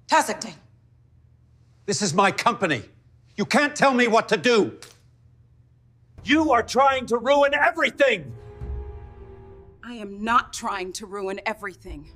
Taciturn. This is my company. You can't tell me what to do. You are trying to ruin everything. I am not trying to ruin everything.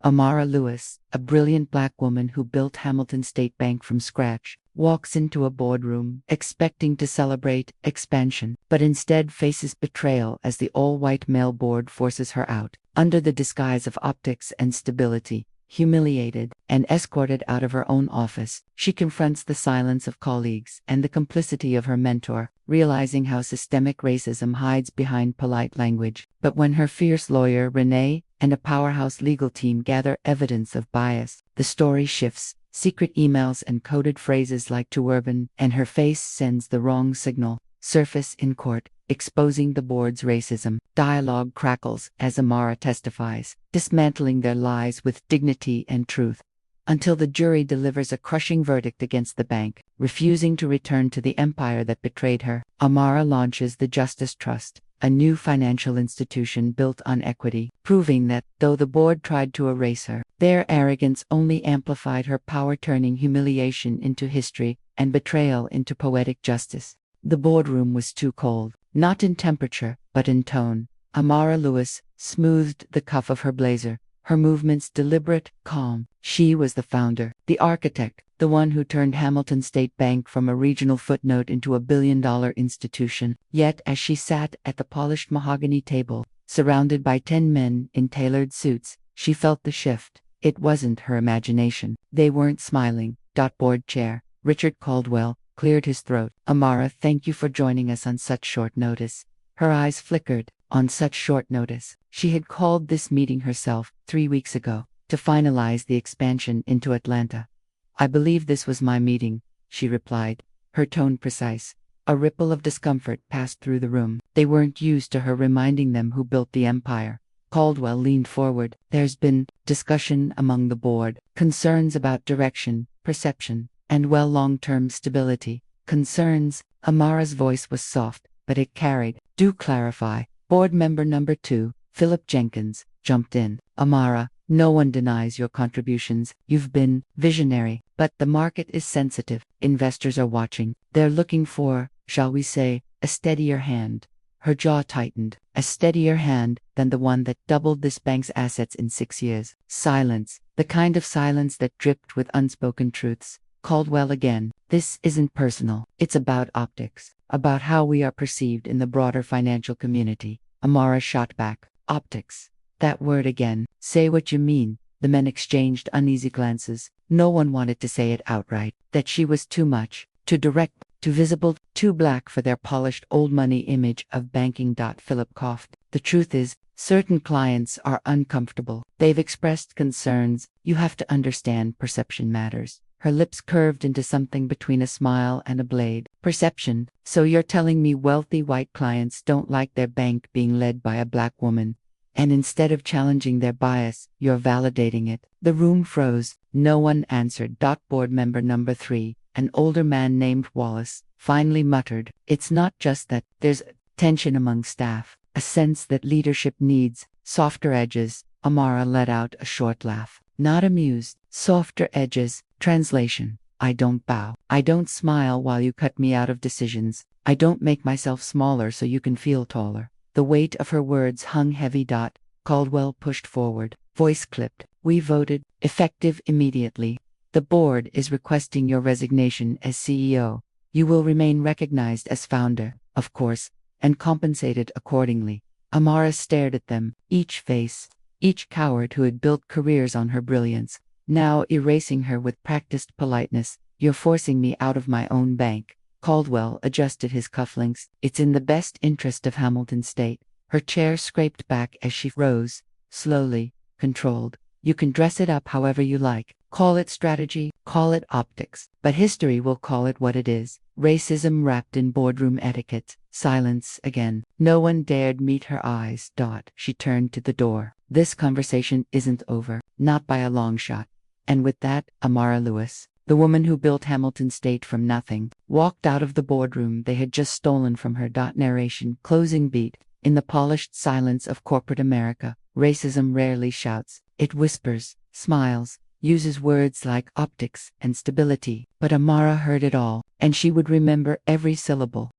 Amara Lewis, a brilliant black woman who built Hamilton State Bank from scratch, walks into a boardroom expecting to celebrate expansion, but instead faces betrayal as the all-white male board forces her out. Under the disguise of optics and stability, humiliated and escorted out of her own office, she confronts the silence of colleagues and the complicity of her mentor, realizing how systemic racism hides behind polite language. But when her fierce lawyer, Renee, and a powerhouse legal team gather evidence of bias, the story shifts. Secret emails and coded phrases like "too urban" and "her face sends the wrong signal" surface in court, exposing the board's racism. Dialogue crackles as Amara testifies, dismantling their lies with dignity and truth, until the jury delivers a crushing verdict against the bank. Refusing to return to the empire that betrayed her, Amara launches the Justice Trust, a new financial institution built on equity, proving that, though the board tried to erase her, their arrogance only amplified her power, turning humiliation into history and betrayal into poetic justice. The boardroom was too cold, not in temperature, but in tone. Amara Lewis smoothed the cuff of her blazer, her movements deliberate, calm. She was the founder, the architect, the one who turned Hamilton State Bank from a regional footnote into a billion-dollar institution. Yet as she sat at the polished mahogany table, surrounded by 10 men in tailored suits, she felt the shift. It wasn't her imagination. They weren't smiling. Board chair, Richard Caldwell, cleared his throat. "Amara, thank you for joining us on such short notice." Her eyes flickered. On such short notice. She had called this meeting herself 3 weeks ago, to finalize the expansion into Atlanta. "I believe this was my meeting," she replied, her tone precise. A ripple of discomfort passed through the room. They weren't used to her reminding them who built the empire. Caldwell leaned forward. "There's been discussion among the board, concerns about direction, perception, and long-term stability." "Concerns?" Amara's voice was soft, but it carried. "Do clarify." Board member number 2, Philip Jenkins, jumped in. "Amara, no one denies your contributions. You've been visionary, but the market is sensitive. Investors are watching. They're looking for, shall we say, a steadier hand." Her jaw tightened. "A steadier hand than the one that doubled this bank's assets in 6 years." Silence, the kind of silence that dripped with unspoken truths. Caldwell again. "This isn't personal. It's about optics, about how we are perceived in the broader financial community." Amara shot back. "Optics? That word again. Say what you mean." The men exchanged uneasy glances. No one wanted to say it outright, that she was too much, too direct, too visible, too black for their polished old money image of banking. Philip coughed. "The truth is, certain clients are uncomfortable. They've expressed concerns. You have to understand, perception matters." Her lips curved into something between a smile and a blade. "Perception? So you're telling me wealthy white clients don't like their bank being led by a black woman, and instead of challenging their bias, you're validating it?" The room froze. No one answered. Board member number 3, an older man named Wallace, finally muttered, "It's not just that. There's tension among staff, a sense that leadership needs softer edges." Amara let out a short laugh. Not amused. "Softer edges." Translation: I don't bow. I don't smile while you cut me out of decisions. I don't make myself smaller so you can feel taller. The weight of her words hung heavy. Caldwell pushed forward, voice clipped. "We voted, effective immediately. The board is requesting your resignation as CEO. You will remain recognized as founder, of course, and compensated accordingly." Amara stared at them, each face, each coward who had built careers on her brilliance, now erasing her with practiced politeness. "You're forcing me out of my own bank." Caldwell adjusted his cufflinks. "It's in the best interest of Hamilton State." Her chair scraped back as she rose, slowly, controlled. "You can dress it up however you like. Call it strategy, call it optics, but history will call it what it is. Racism wrapped in boardroom etiquette." Silence again. No one dared meet her eyes. She turned to the door. "This conversation isn't over, not by a long shot." And with that, Amara Lewis, the woman who built Hamilton State from nothing, walked out of the boardroom they had just stolen from her. Narration closing beat. In the polished silence of corporate America, racism rarely shouts. It whispers, smiles, uses words like optics and stability. But Amara heard it all, and she would remember every syllable.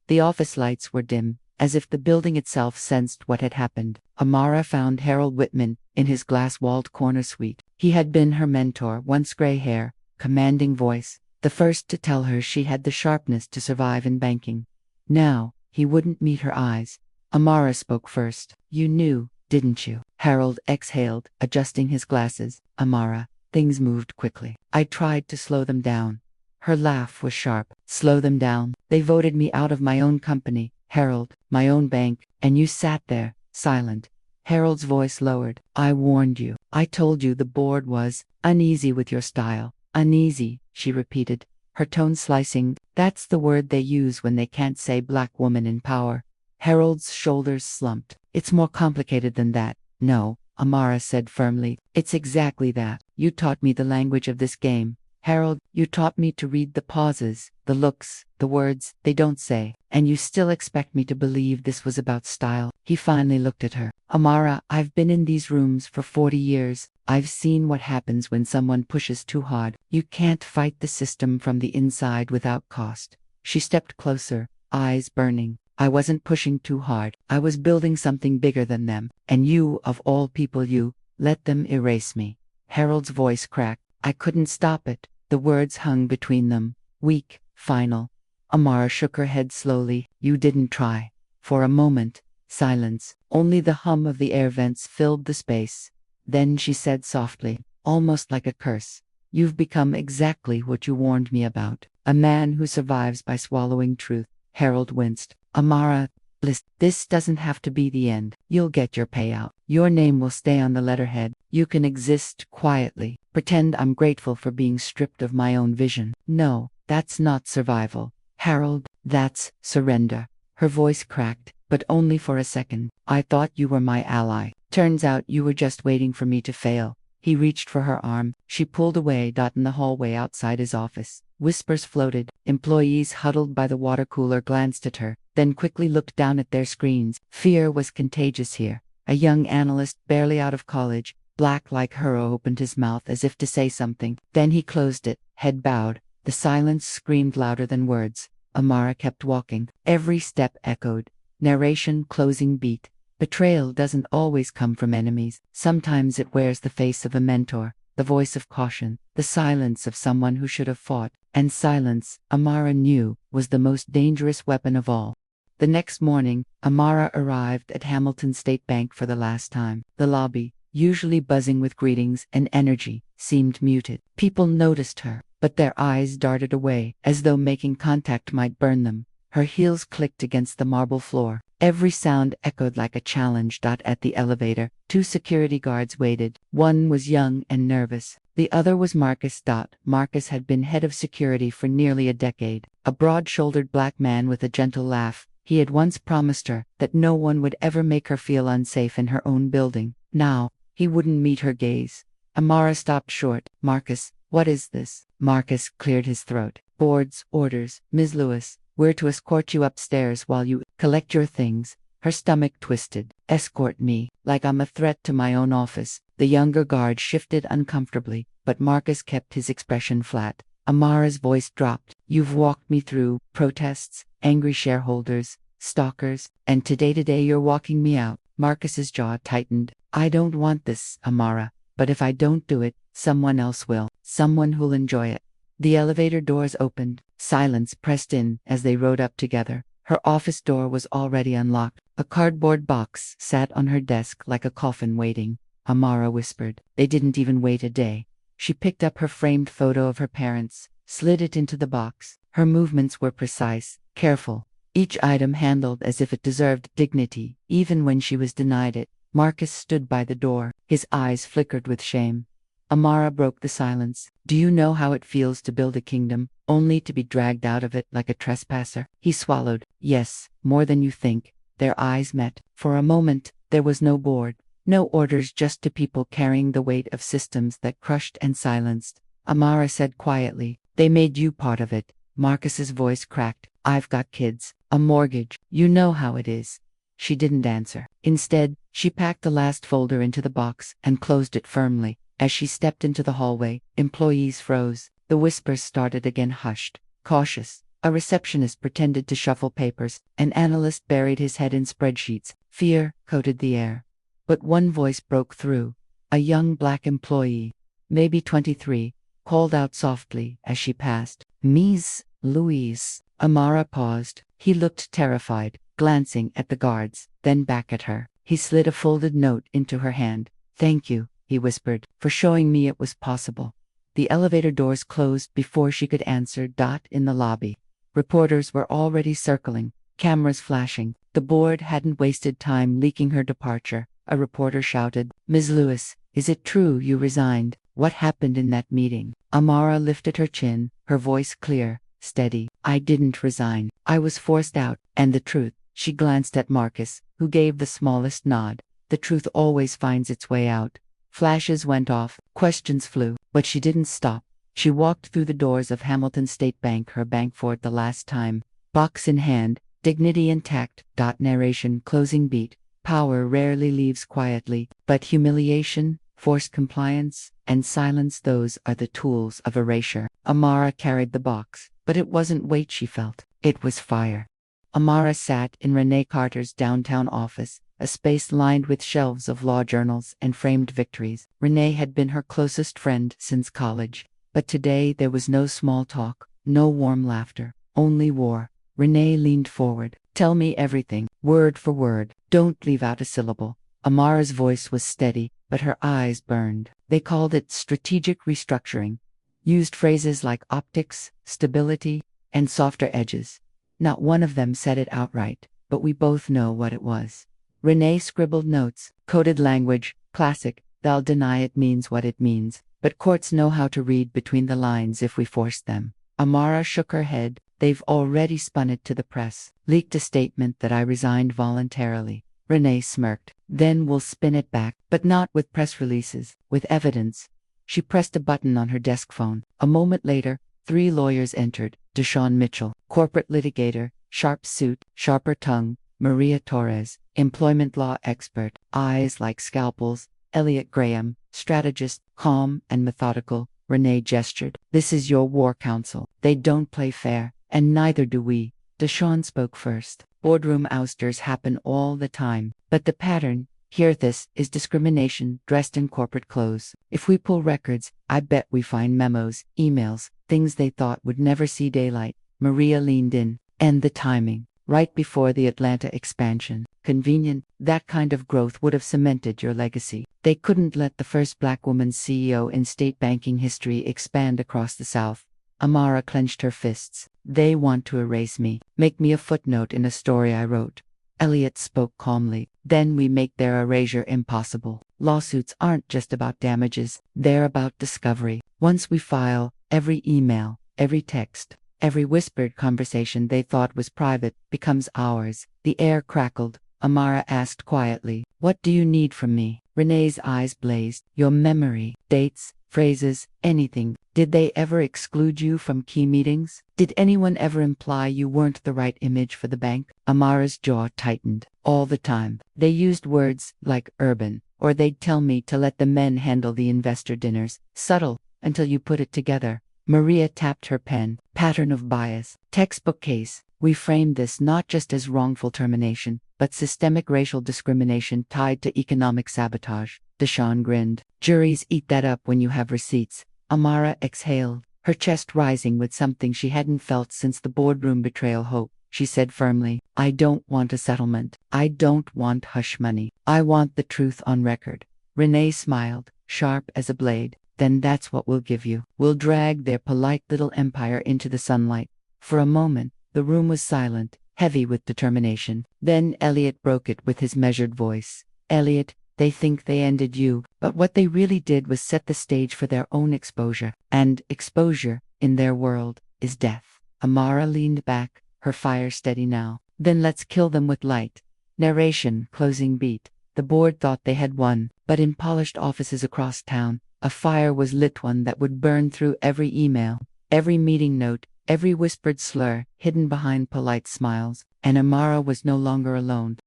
The office lights were dim, as if the building itself sensed what had happened. Amara found Harold Whitman in his glass-walled corner suite. He had been her mentor, once gray hair, commanding voice, the first to tell her she had the sharpness to survive in banking. Now, he wouldn't meet her eyes. Amara spoke first. "You knew, didn't you?" Harold exhaled, adjusting his glasses. "Amara, things moved quickly. I tried to slow them down." Her laugh was sharp. "Slow them down? They voted me out of my own company, Harold, my own bank, and you sat there, silent." Harold's voice lowered. "I warned you. I told you the board was uneasy with your style." "Uneasy," she repeated, her tone slicing. "That's the word they use when they can't say black woman in power." Harold's shoulders slumped. "It's more complicated than that." "No," Amara said firmly. "It's exactly that. You taught me the language of this game. Harold, you taught me to read the pauses, the looks, the words they don't say. And you still expect me to believe this was about style." He finally looked at her. "Amara, I've been in these rooms for 40 years. I've seen what happens when someone pushes too hard. You can't fight the system from the inside without cost." She stepped closer, eyes burning. "I wasn't pushing too hard. I was building something bigger than them. And you, of all people, you let them erase me." Harold's voice cracked. "I couldn't stop it." The words hung between them, weak, final. Amara shook her head slowly. "You didn't try." For a moment, silence. Only the hum of the air vents filled the space. Then she said softly, almost like a curse, "You've become exactly what you warned me about. A man who survives by swallowing truth." Harold winced. "Amara, this doesn't have to be the end. You'll get your payout. Your name will stay on the letterhead. You can exist quietly. Pretend I'm grateful for being stripped of my own vision." "No, that's not survival, Harold. That's surrender." Her voice cracked, but only for a second. "I thought you were my ally. Turns out you were just waiting for me to fail." He reached for her arm. She pulled away. In the hallway outside his office, whispers floated. Employees huddled by the water cooler glanced at her, then quickly looked down at their screens. Fear was contagious here. A young analyst, barely out of college, black like her, opened his mouth as if to say something. Then he closed it, head bowed. The silence screamed louder than words. Amara kept walking. Every step echoed. Narration closing beat. Betrayal doesn't always come from enemies. Sometimes it wears the face of a mentor, the voice of caution, the silence of someone who should have fought. And silence, Amara knew, was the most dangerous weapon of all. The next morning, Amara arrived at Hamilton State Bank for the last time. The lobby, usually buzzing with greetings and energy, seemed muted. People noticed her, but their eyes darted away, as though making contact might burn them. Her heels clicked against the marble floor. Every sound echoed like a challenge. At the elevator, 2 security guards waited. One was young and nervous. The other was Marcus. Marcus had been head of security for nearly a decade. A broad-shouldered black man with a gentle laugh. He had once promised her that no one would ever make her feel unsafe in her own building. Now, he wouldn't meet her gaze. Amara stopped short. "Marcus, what is this?" Marcus cleared his throat. "Board's orders, Ms. Lewis. We're to escort you upstairs while you collect your things." Her stomach twisted. "Escort me, like I'm a threat to my own office." The younger guard shifted uncomfortably, but Marcus kept his expression flat. Amara's voice dropped. "You've walked me through protests, angry shareholders, stalkers, and today you're walking me out." Marcus's jaw tightened. "I don't want this, Amara, but if I don't do it, someone else will. Someone who'll enjoy it." The elevator doors opened. Silence pressed in as they rode up together. Her office door was already unlocked. A cardboard box sat on her desk like a coffin waiting. Amara whispered. They didn't even wait a day. She picked up her framed photo of her parents, slid it into the box. Her movements were precise, careful, each item handled as if it deserved dignity, even when she was denied it. Marcus stood by the door. His eyes flickered with shame. Amara broke the silence. "Do you know how it feels to build a kingdom, only to be dragged out of it like a trespasser?" He swallowed. "Yes, more than you think." Their eyes met. For a moment, there was no board, no orders, just two people carrying the weight of systems that crushed and silenced. Amara said quietly, "They made you part of it." Marcus's voice cracked. "I've got kids, a mortgage. You know how it is." She didn't answer. Instead, she packed the last folder into the box and closed it firmly. As she stepped into the hallway, employees froze. The whispers started again, hushed, cautious. A receptionist pretended to shuffle papers. An analyst buried his head in spreadsheets. Fear coated the air. But one voice broke through. A young black employee, maybe 23, called out softly as she passed. Ms. Louise. Amara paused. He looked terrified, glancing at the guards, then back at her. He slid a folded note into her hand. Thank you, he whispered, for showing me it was possible. The elevator doors closed before she could answer. In the lobby, reporters were already circling, cameras flashing. The board hadn't wasted time leaking her departure. A reporter shouted, Ms. Lewis, is it true you resigned? What happened in that meeting? Amara lifted her chin, her voice clear, steady. I didn't resign. I was forced out. And the truth? She glanced at Marcus, who gave the smallest nod. The truth always finds its way out. Flashes went off, questions flew, but she didn't stop. She walked through the doors of Hamilton State Bank, her bank for the last time. Box in hand, dignity intact. Narration closing beat. Power rarely leaves quietly, but humiliation, forced compliance, and silence, those are the tools of erasure. Amara carried the box, but it wasn't weight she felt. It was fire. Amara sat in Renee Carter's downtown office, a space lined with shelves of law journals and framed victories. Renee had been her closest friend since college, but today there was no small talk, no warm laughter, only war. Renee leaned forward. Tell me everything, word for word. Don't leave out a syllable. Amara's voice was steady, but her eyes burned. They called it strategic restructuring, used phrases like optics, stability, and softer edges. Not one of them said it outright, but we both know what it was. Renee scribbled notes, coded language, classic. They'll deny it means what it means, but courts know how to read between the lines if we force them. Amara shook her head. They've already spun it to the press, leaked a statement that I resigned voluntarily. Renee smirked. Then we'll spin it back, but not with press releases, with evidence. She pressed a button on her desk phone. A moment later, 3 lawyers entered. Deshaun Mitchell, corporate litigator, sharp suit, sharper tongue. Maria Torres, employment law expert, eyes like scalpels. Elliot Graham, strategist, calm and methodical. Renee gestured. This is your war council. They don't play fair, and neither do we. Deshaun spoke first. Boardroom ousters happen all the time, but the pattern, hear this, is discrimination dressed in corporate clothes. If we pull records, I bet we find memos, emails, things they thought would never see daylight. Maria leaned in. And the timing, right before the Atlanta expansion. Convenient. That kind of growth would have cemented your legacy. They couldn't let the first black woman CEO in state banking history expand across the South. Amara clenched her fists. They want to erase me, make me a footnote in a story I wrote. Elliot spoke calmly. Then we make their erasure impossible. Lawsuits aren't just about damages, they're about discovery. Once we file, every email, every text, every whispered conversation they thought was private becomes ours. The air crackled. Amara asked quietly, What do you need from me? Renee's eyes blazed. Your memory, dates, phrases, anything. Did they ever exclude you from key meetings? Did anyone ever imply you weren't the right image for the bank? Amara's jaw tightened. All the time. They used words like urban, or they'd tell me to let the men handle the investor dinners. Subtle, until you put it together. Maria tapped her pen. Pattern of bias. Textbook case. We framed this not just as wrongful termination, but systemic racial discrimination tied to economic sabotage. Deshaun grinned. Juries eat that up when you have receipts. Amara exhaled, her chest rising with something she hadn't felt since the boardroom betrayal. Hope. She said firmly, I don't want a settlement. I don't want hush money. I want the truth on record. Renee smiled, sharp as a blade. Then that's what we'll give you. We'll drag their polite little empire into the sunlight. For a moment, the room was silent, heavy with determination. Then Elliot broke it with his measured voice. Elliot, they think they ended you, but what they really did was set the stage for their own exposure. And exposure, in their world, is death. Amara leaned back, her fire steady now. Then let's kill them with light. Narration, closing beat. The board thought they had won, but in polished offices across town, a fire was lit, one that would burn through every email, every meeting note, every whispered slur, hidden behind polite smiles. And Amara was no longer alone.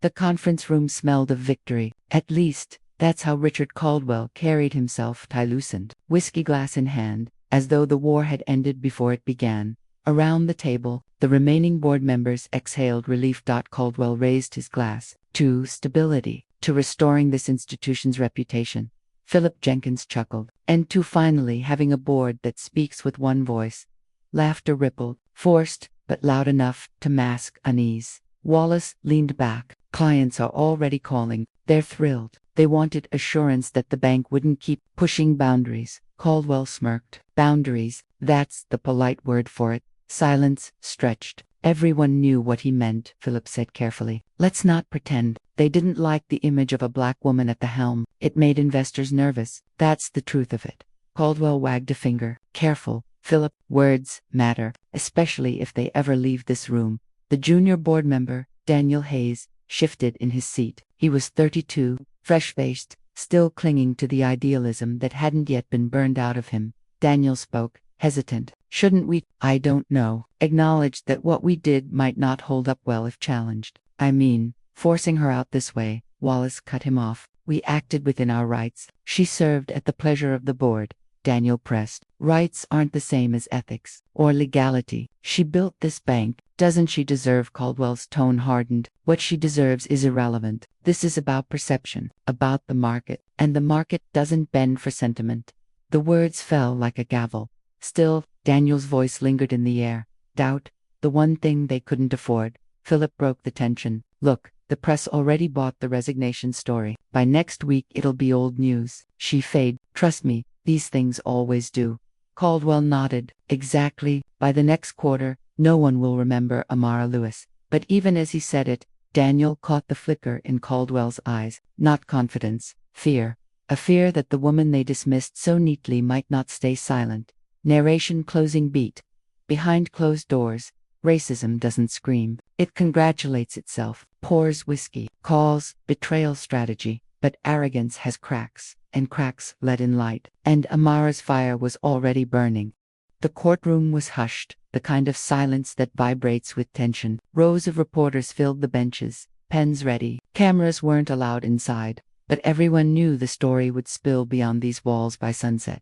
The conference room smelled of victory. At least, That's how Richard Caldwell carried himself, Tylucent, whiskey glass in hand, as though the war had ended before it began. Around the table, the remaining board members exhaled relief. Caldwell raised his glass to stability, to restoring this institution's reputation. Philip Jenkins chuckled. And to finally having a board that speaks with one voice. Laughter rippled, forced, but loud enough to mask unease. Wallace leaned back. Clients are already calling. They're thrilled. They wanted assurance that the bank wouldn't keep pushing boundaries. Caldwell smirked. Boundaries, that's the polite word for it. Silence stretched. Everyone knew what he meant, Philip said carefully. Let's not pretend. They didn't like the image of a black woman at the helm. It made investors nervous. That's the truth of it. Caldwell wagged a finger. Careful, Philip. Words matter, especially if they ever leave this room. The junior board member, Daniel Hayes, shifted in his seat. He was 32, fresh-faced, still clinging to the idealism that hadn't yet been burned out of him. Daniel spoke, hesitant. Shouldn't we, I don't know, acknowledge that what we did might not hold up well if challenged? I mean, forcing her out this way. Wallace cut him off. We acted within our rights. She served at the pleasure of the board. Daniel pressed. Rights aren't the same as ethics or legality. She built this bank. Doesn't she deserve? Caldwell's tone hardened. What she deserves is irrelevant. This is about perception, about the market, and the market doesn't bend for sentiment. The words fell like a gavel. Still, Daniel's voice lingered in the air. Doubt, the one thing they couldn't afford. Philip broke the tension. Look, the press already bought the resignation story. By next week it'll be old news. She fade. Trust me, these things always do. Caldwell nodded. Exactly. By the next quarter, no one will remember Amara Lewis. But even as he said it, Daniel caught the flicker in Caldwell's eyes. Not confidence, fear. A fear that the woman they dismissed so neatly might not stay silent. Narration closing beat. Behind closed doors, racism doesn't scream. It congratulates itself, pours whiskey, calls betrayal strategy. But arrogance has cracks, and cracks let in light. And Amara's fire was already burning. The courtroom was hushed, the kind of silence that vibrates with tension. Rows of reporters filled the benches, pens ready. Cameras weren't allowed inside, but everyone knew the story would spill beyond these walls by sunset.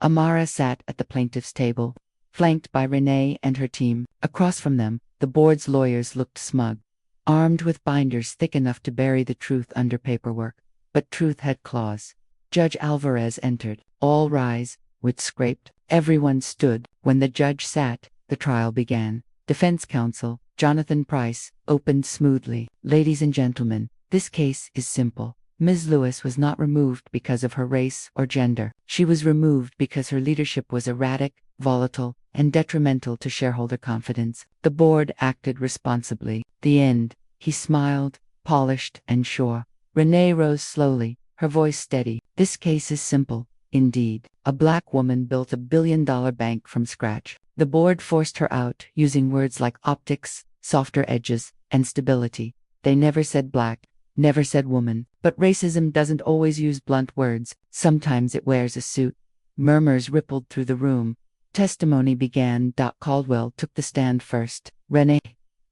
Amara sat at the plaintiff's table, flanked by Renee and her team. Across from them, the board's lawyers looked smug, armed with binders thick enough to bury the truth under paperwork. But truth had claws. Judge Alvarez entered. All rise. With scraped. Everyone stood. When the judge sat, the trial began. Defense counsel, Jonathan Price, opened smoothly. Ladies and gentlemen, this case is simple. Ms. Lewis was not removed because of her race or gender. She was removed because her leadership was erratic, volatile, and detrimental to shareholder confidence. The board acted responsibly. The end. He smiled, polished and sure. Renee rose slowly, her voice steady. This case is simple, indeed. A black woman built $1 billion bank from scratch. The board forced her out, using words like optics, softer edges, and stability. They never said black, never said woman. But racism doesn't always use blunt words. Sometimes it wears a suit. Murmurs rippled through the room. Testimony began. Caldwell took the stand first. Renee.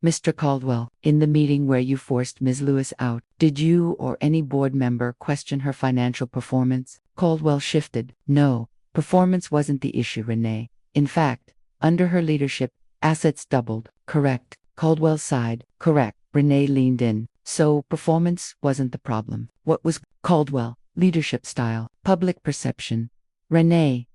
Mr. Caldwell, in the meeting where you forced Ms. Lewis out, did you or any board member question her financial performance? Caldwell shifted. No, performance wasn't the issue, Renee. In fact, under her leadership, assets doubled. Correct. Caldwell sighed. Correct. Renee leaned in. So, performance wasn't the problem. What was? Caldwell, leadership style, public perception. Renee,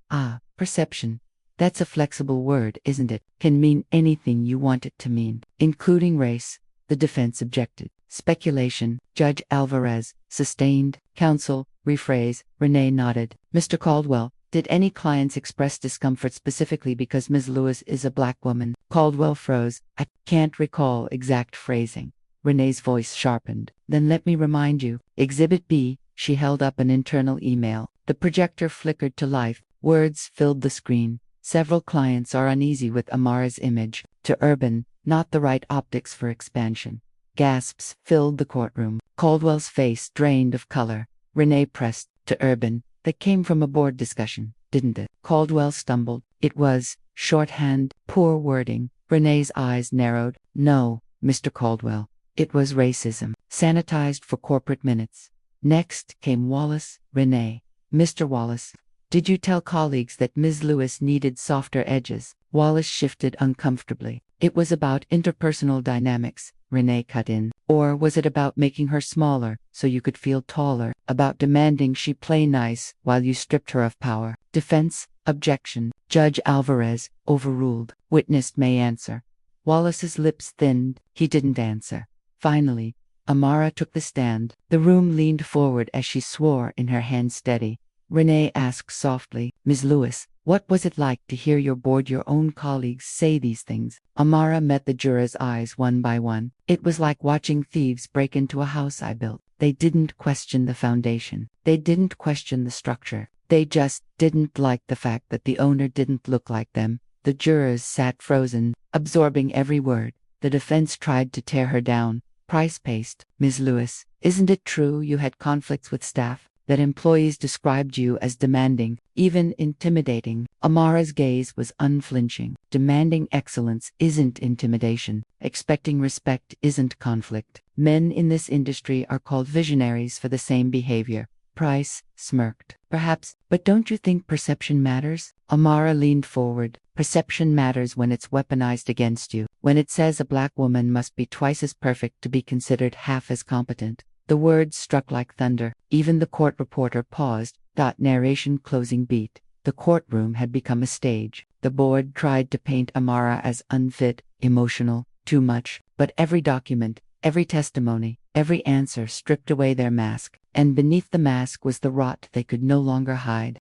perception. That's a flexible word, isn't it? Can mean anything you want it to mean, including race. The defense objected. Speculation. Judge Alvarez, sustained. Counsel, rephrase. Renee nodded. Mr. Caldwell, did any clients express discomfort specifically because Ms. Lewis is a black woman? Caldwell froze. I can't recall exact phrasing. Renee's voice sharpened. Then let me remind you. Exhibit B. She held up an internal email. The projector flickered to life. Words filled the screen. Several clients are uneasy with Amara's image. To Urban, not the right optics for expansion. Gasps filled the courtroom. Caldwell's face drained of color. Renee pressed. To Urban. That came from a board discussion, didn't it? Caldwell stumbled. It was. Shorthand. Poor wording. Renee's eyes narrowed. No, Mr. Caldwell. It was racism. Sanitized for corporate minutes. Next came Wallace, Renee. Mr. Wallace, did you tell colleagues that Ms. Lewis needed softer edges? Wallace shifted uncomfortably. It was about interpersonal dynamics, Renee cut in. Or was it about making her smaller so you could feel taller? About demanding she play nice while you stripped her of power? Defense, objection. Judge Alvarez, overruled. Witness may answer. Wallace's lips thinned. He didn't answer. Finally, Amara took the stand. The room leaned forward as she swore in her hand steady. Renee asked softly, Ms. Lewis, what was it like to hear your board, your own colleagues, say these things? Amara met the jurors' eyes one by one. It was like watching thieves break into a house I built. They didn't question the foundation. They didn't question the structure. They just didn't like the fact that the owner didn't look like them. The jurors sat frozen, absorbing every word. The defense tried to tear her down. Price paced, Ms. Lewis, isn't it true you had conflicts with staff? That employees described you as demanding, even intimidating? Amara's gaze was unflinching. Demanding excellence isn't intimidation. Expecting respect isn't conflict. Men in this industry are called visionaries for the same behavior. Price smirked. Perhaps, but don't you think perception matters? Amara leaned forward. Perception matters when it's weaponized against you. When it says a black woman must be twice as perfect to be considered half as competent. The words struck like thunder. Even the court reporter paused. Narration closing beat. The courtroom had become a stage. The board tried to paint Amara as unfit, emotional, too much, but every document, every testimony, every answer stripped away their mask, and beneath the mask was the rot they could no longer hide.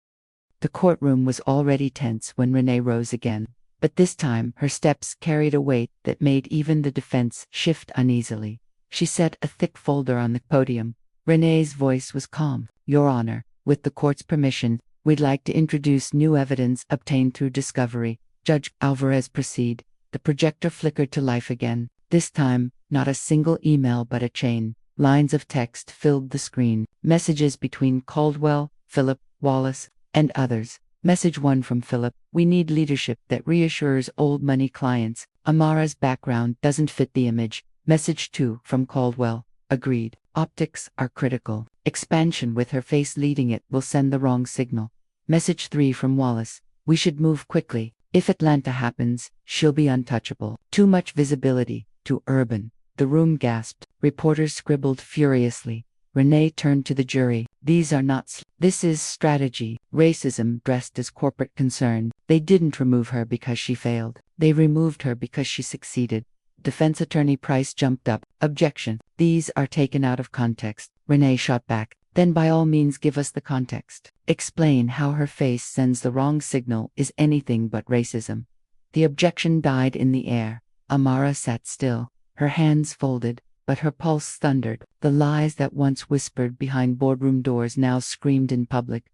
The courtroom was already tense when Renee rose again, but this time her steps carried a weight that made even the defense shift uneasily. She set a thick folder on the podium. Renee's voice was calm. Your Honor, with the court's permission, we'd like to introduce new evidence obtained through discovery. Judge Alvarez, proceed. The projector flickered to life again. This time, not a single email but a chain. Lines of text filled the screen. Messages between Caldwell, Philip, Wallace, and others. Message 1 from Philip. We need leadership that reassures old money clients. Amara's background doesn't fit the image. Message 2 from Caldwell. Agreed. Optics are critical. Expansion with her face leading it will send the wrong signal. Message 3 from Wallace. We should move quickly. If Atlanta happens, she'll be untouchable. Too much visibility. Too urban. The room gasped. Reporters scribbled furiously. Renee turned to the jury. These are not This is strategy. Racism dressed as corporate concern. They didn't remove her because she failed. They removed her because she succeeded. Defense attorney Price jumped up. Objection. These are taken out of context. Renee shot back. Then by all means give us the context. Explain how her face sends the wrong signal is anything but racism. The objection died in the air. Amara sat still, her hands folded, but her pulse thundered. The lies that once whispered behind boardroom doors now screamed in public.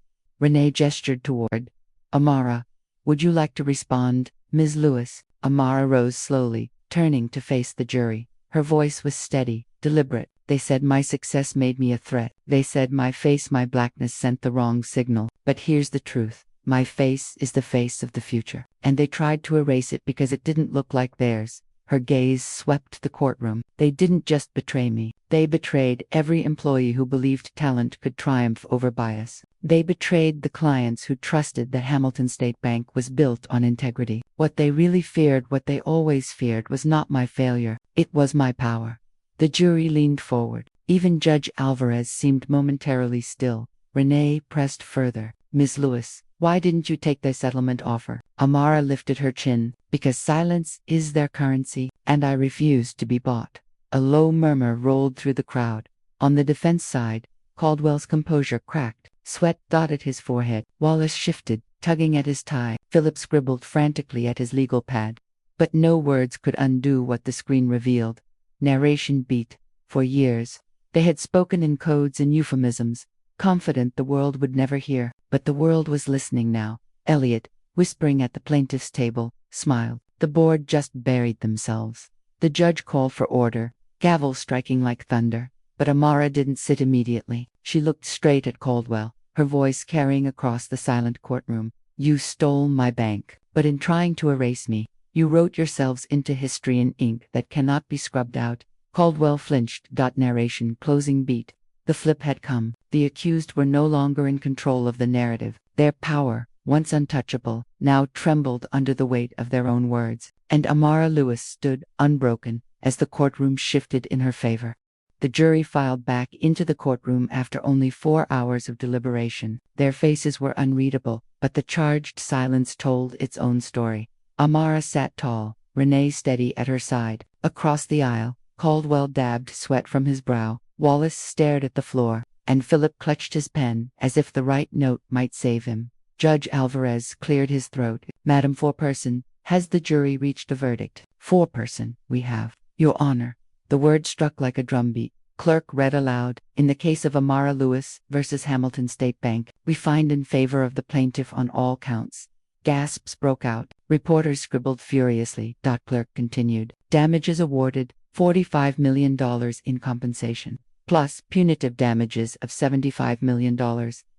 Renee gestured toward Amara. Would you like to respond, Ms. Lewis? Amara rose slowly, turning to face the jury. Her voice was steady, deliberate. They said my success made me a threat. They said my face, my blackness sent the wrong signal. But here's the truth. My face is the face of the future. And they tried to erase it because it didn't look like theirs. Her gaze swept the courtroom. They didn't just betray me. They betrayed every employee who believed talent could triumph over bias. They betrayed the clients who trusted that Hamilton State Bank was built on integrity. What they really feared, what they always feared, was not my failure. It was my power. The jury leaned forward. Even Judge Alvarez seemed momentarily still. Renee pressed further. Ms. Lewis, why didn't you take their settlement offer? Amara lifted her chin. Because silence is their currency, and I refused to be bought. A low murmur rolled through the crowd. On the defense side, Caldwell's composure cracked. Sweat dotted his forehead. Wallace shifted, tugging at his tie. Philip scribbled frantically at his legal pad. But no words could undo what the screen revealed. Narration beat. For years, they had spoken in codes and euphemisms, confident the world would never hear. But the world was listening now. Elliot, whispering at the plaintiff's table, smiled. The board just buried themselves. The judge called for order, gavel striking like thunder. But Amara didn't sit immediately. She looked straight at Caldwell, her voice carrying across the silent courtroom. You stole my bank, but in trying to erase me, you wrote yourselves into history in ink that cannot be scrubbed out. Caldwell flinched. Narration closing beat. The flip had come. The accused were no longer in control of the narrative. Their power, once untouchable, now trembled under the weight of their own words. And Amara Lewis stood unbroken as the courtroom shifted in her favor. The jury filed back into the courtroom after only 4 hours of deliberation. Their faces were unreadable, but the charged silence told its own story. Amara sat tall, Renee steady at her side. Across the aisle, Caldwell dabbed sweat from his brow. Wallace stared at the floor, and Philip clutched his pen as if the right note might save him. Judge Alvarez cleared his throat. Madam Foreperson, has the jury reached a verdict? Foreperson, we have. Your Honor. The word struck like a drumbeat. Clerk read aloud, in the case of Amara Lewis versus Hamilton State Bank, we find in favor of the plaintiff on all counts. Gasps broke out. Reporters scribbled furiously. Clerk continued. Damages awarded, $45 million in compensation, plus punitive damages of $75 million.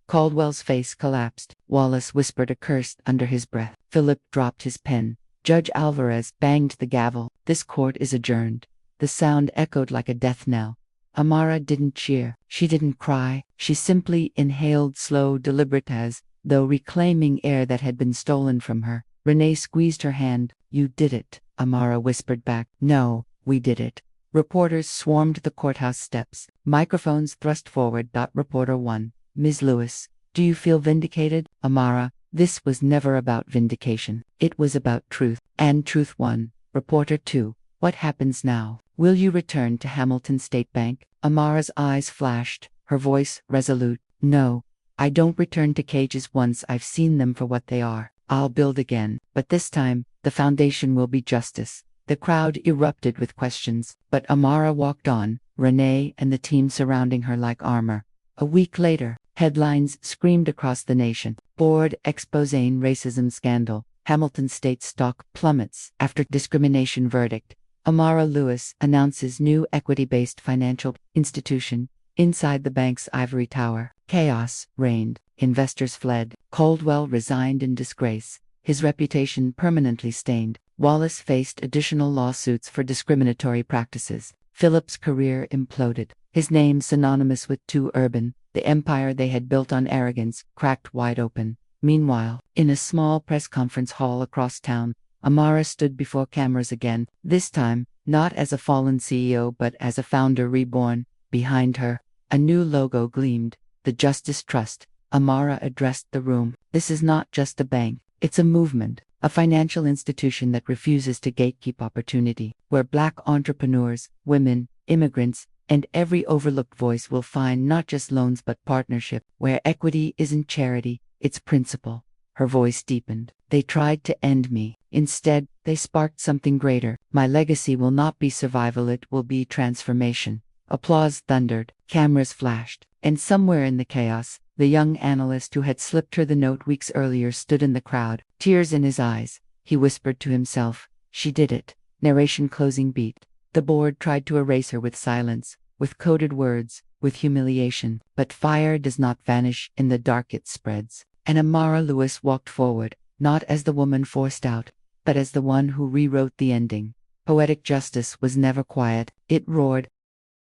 Caldwell's face collapsed. Wallace whispered a curse under his breath. Philip dropped his pen. Judge Alvarez banged the gavel. This court is adjourned. The sound echoed like a death knell. Amara didn't cheer. She didn't cry. She simply inhaled slow, deliberate as though reclaiming air that had been stolen from her. Renee squeezed her hand. You did it, Amara whispered back. No, we did it. Reporters swarmed the courthouse steps. Microphones thrust forward. Reporter 1. Ms. Lewis, do you feel vindicated? Amara, this was never about vindication. It was about truth. And truth won. Reporter 2. What happens now? Will you return to Hamilton State Bank? Amara's eyes flashed, her voice resolute. No, I don't return to cages once I've seen them for what they are. I'll build again, but this time, the foundation will be justice. The crowd erupted with questions, but Amara walked on, Renee and the team surrounding her like armor. A week later, headlines screamed across the nation. Board exposing racism scandal. Hamilton State stock plummets after discrimination verdict. Amara Lewis announces new equity-based financial institution inside the bank's ivory tower. Chaos reigned. Investors fled. Caldwell resigned in disgrace, his reputation permanently stained. Wallace faced additional lawsuits for discriminatory practices. Philip's career imploded. His name synonymous with too urban, the empire they had built on arrogance, cracked wide open. Meanwhile, in a small press conference hall across town, Amara stood before cameras again, this time, not as a fallen CEO but as a founder reborn. Behind her, a new logo gleamed, the Justice Trust. Amara addressed the room. This is not just a bank, it's a movement, a financial institution that refuses to gatekeep opportunity, where Black entrepreneurs, women, immigrants, and every overlooked voice will find not just loans but partnership, where equity isn't charity, it's principle. Her voice deepened. They tried to end me. Instead, they sparked something greater. My legacy will not be survival, it will be transformation. Applause thundered, cameras flashed, and somewhere in the chaos, the young analyst who had slipped her the note weeks earlier stood in the crowd, tears in his eyes. He whispered to himself, she did it. Narration closing beat. The board tried to erase her with silence, with coded words, with humiliation, but fire does not vanish in the dark, it spreads. And Amara Lewis walked forward, not as the woman forced out, but as the one who rewrote the ending. Poetic justice was never quiet. It roared,